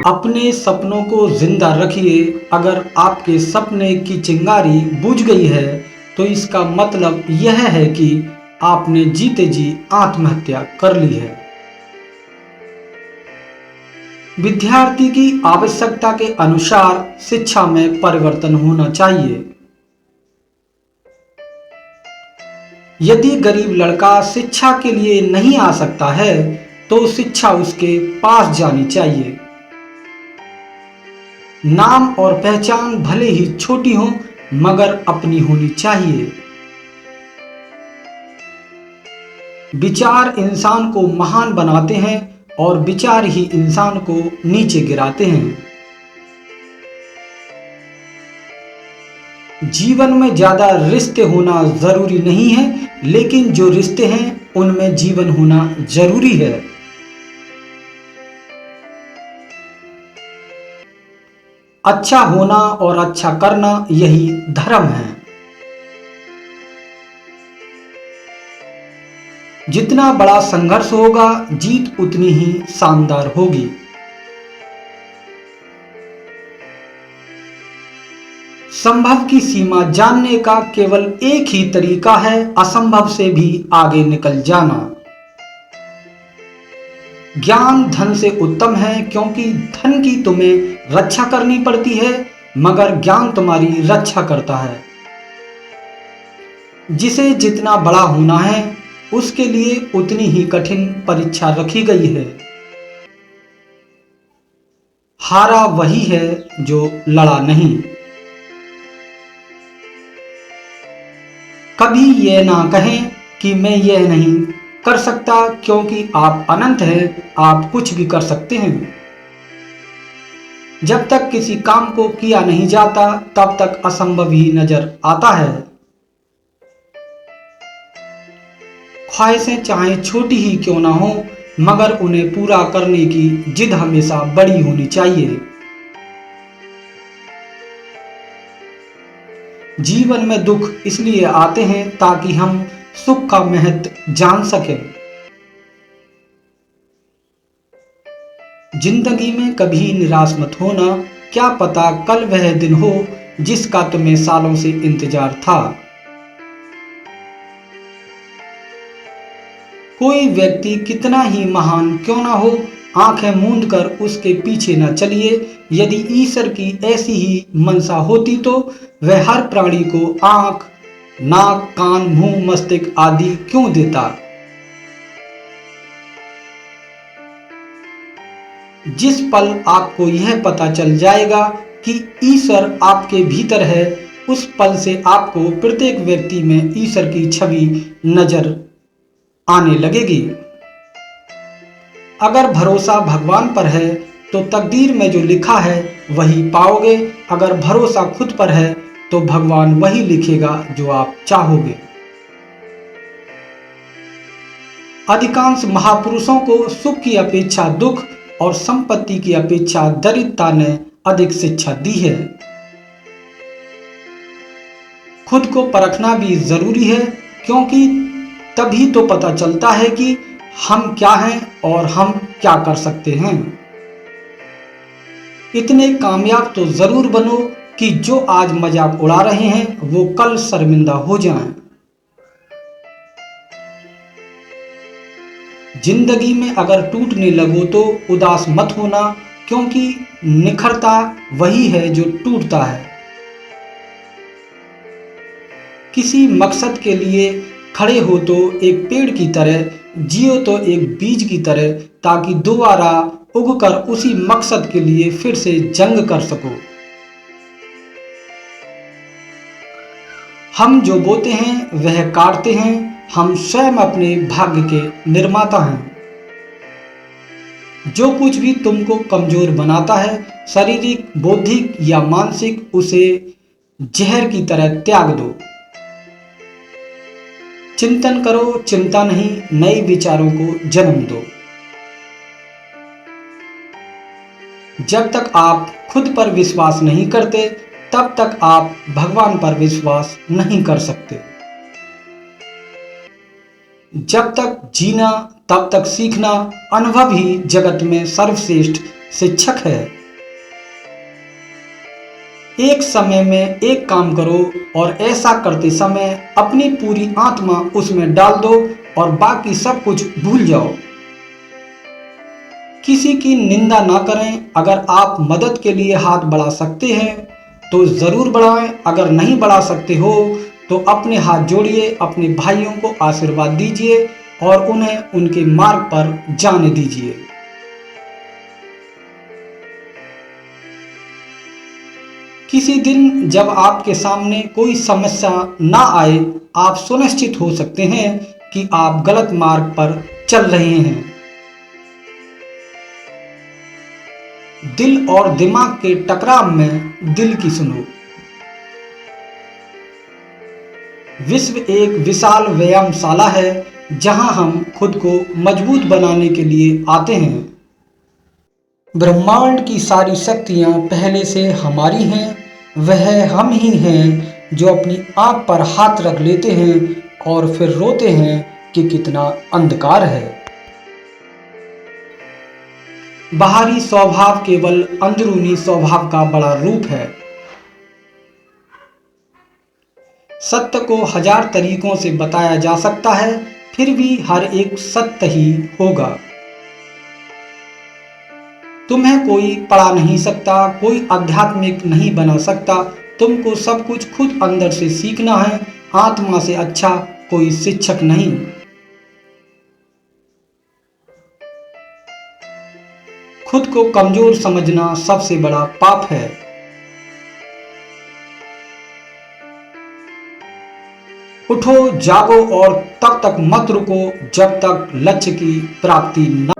अपने सपनों को जिंदा रखिए। अगर आपके सपने की चिंगारी बुझ गई है तो इसका मतलब यह है कि आपने जीते जी आत्महत्या कर ली है। विद्यार्थी की आवश्यकता के अनुसार शिक्षा में परिवर्तन होना चाहिए। यदि गरीब लड़का शिक्षा के लिए नहीं आ सकता है तो शिक्षा उसके पास जानी चाहिए। नाम और पहचान भले ही छोटी हो मगर अपनी होनी चाहिए। विचार इंसान को महान बनाते हैं और विचार ही इंसान को नीचे गिराते हैं। जीवन में ज्यादा रिश्ते होना जरूरी नहीं है, लेकिन जो रिश्ते हैं उनमें जीवन होना जरूरी है। अच्छा होना और अच्छा करना यही धर्म है। जितना बड़ा संघर्ष होगा जीत उतनी ही शानदार होगी। संभव की सीमा जानने का केवल एक ही तरीका है, असंभव से भी आगे निकल जाना। ज्ञान धन से उत्तम है क्योंकि धन की तुम्हें रक्षा करनी पड़ती है मगर ज्ञान तुम्हारी रक्षा करता है। जिसे जितना बड़ा होना है उसके लिए उतनी ही कठिन परीक्षा रखी गई है। हारा वही है जो लड़ा नहीं। कभी यह ना कहें कि मैं यह नहीं कर सकता क्योंकि आप अनंत हैं, आप कुछ भी कर सकते हैं। जब तक किसी काम को किया नहीं जाता तब तक असंभव ही नजर आता है। ख्वाहिशें चाहे छोटी ही क्यों ना हो मगर उन्हें पूरा करने की जिद हमेशा बड़ी होनी चाहिए। जीवन में दुख इसलिए आते हैं ताकि हम सुख का महत्व जान सकें। जिंदगी में कभी निराश मत होना, क्या पता कल वह दिन हो जिसका तुम्हें सालों से इंतजार था। कोई व्यक्ति कितना ही महान क्यों ना हो, आंखें मूंद कर उसके पीछे न चलिए। यदि ईश्वर की ऐसी ही मनसा होती तो वह हर प्राणी को आंख, नाक, कान, मुंह, मस्तिष्क आदि क्यों देता। जिस पल आपको यह पता चल जाएगा कि ईश्वर आपके भीतर है, उस पल से आपको प्रत्येक व्यक्ति में ईश्वर की छवि नजर आने लगेगी। अगर भरोसा भगवान पर है तो तकदीर में जो लिखा है वही पाओगे। अगर भरोसा खुद पर है तो भगवान वही लिखेगा जो आप चाहोगे। अधिकांश महापुरुषों को सुख की अपेक्षा दुख और संपत्ति की अपेक्षा दरिद्रता ने अधिक शिक्षा दी है। खुद को परखना भी जरूरी है क्योंकि तभी तो पता चलता है कि हम क्या हैं और हम क्या कर सकते हैं। इतने कामयाब तो जरूर बनो कि जो आज मजाक उड़ा रहे हैं वो कल शर्मिंदा हो जाएं। जिंदगी में अगर टूटने लगो तो उदास मत होना क्योंकि निखरता वही है जो टूटता है। किसी मकसद के लिए खड़े हो तो एक पेड़ की तरह, जियो तो एक बीज की तरह, ताकि दोबारा उगकर उसी मकसद के लिए फिर से जंग कर सको। हम जो बोते हैं वह काटते हैं, हम स्वयं अपने भाग्य के निर्माता हैं। जो कुछ भी तुमको कमजोर बनाता है, शारीरिक, बौद्धिक या मानसिक, उसे जहर की तरह त्याग दो। चिंतन करो, चिंता नहीं, नए विचारों को जन्म दो। जब तक आप खुद पर विश्वास नहीं करते तब तक आप भगवान पर विश्वास नहीं कर सकते। जब तक जीना तब तक सीखना, अनुभव ही जगत में सर्वश्रेष्ठ शिक्षक है। एक समय में एक काम करो और ऐसा करते समय अपनी पूरी आत्मा उसमें डाल दो और बाकी सब कुछ भूल जाओ। किसी की निंदा ना करें। अगर आप मदद के लिए हाथ बढ़ा सकते हैं तो ज़रूर बढ़ाएं। अगर नहीं बढ़ा सकते हो तो अपने हाथ जोड़िए, अपने भाइयों को आशीर्वाद दीजिए और उन्हें उनके मार्ग पर जाने दीजिए। किसी दिन जब आपके सामने कोई समस्या ना आए, आप सुनिश्चित हो सकते हैं कि आप गलत मार्ग पर चल रहे हैं। दिल और दिमाग के टकराव में दिल की सुनो। विश्व एक विशाल व्यायामशाला है जहां हम खुद को मजबूत बनाने के लिए आते हैं। ब्रह्मांड की सारी शक्तियां पहले से हमारी हैं। वह हम ही हैं जो अपनी आंख पर हाथ रख लेते हैं और फिर रोते हैं कि कितना अंधकार है। बाहरी स्वभाव केवल अंदरूनी स्वभाव का बड़ा रूप है। सत्य को 1000 तरीकों से बताया जा सकता है, फिर भी हर एक सत्य ही होगा। तुम्हें कोई पढ़ा नहीं सकता, कोई आध्यात्मिक नहीं बना सकता। तुमको सब कुछ खुद अंदर से सीखना है। आत्मा से अच्छा कोई शिक्षक नहीं। खुद को कमजोर समझना सबसे बड़ा पाप है। उठो, जागो और तब तक मत रुको जब तक लक्ष्य की प्राप्ति न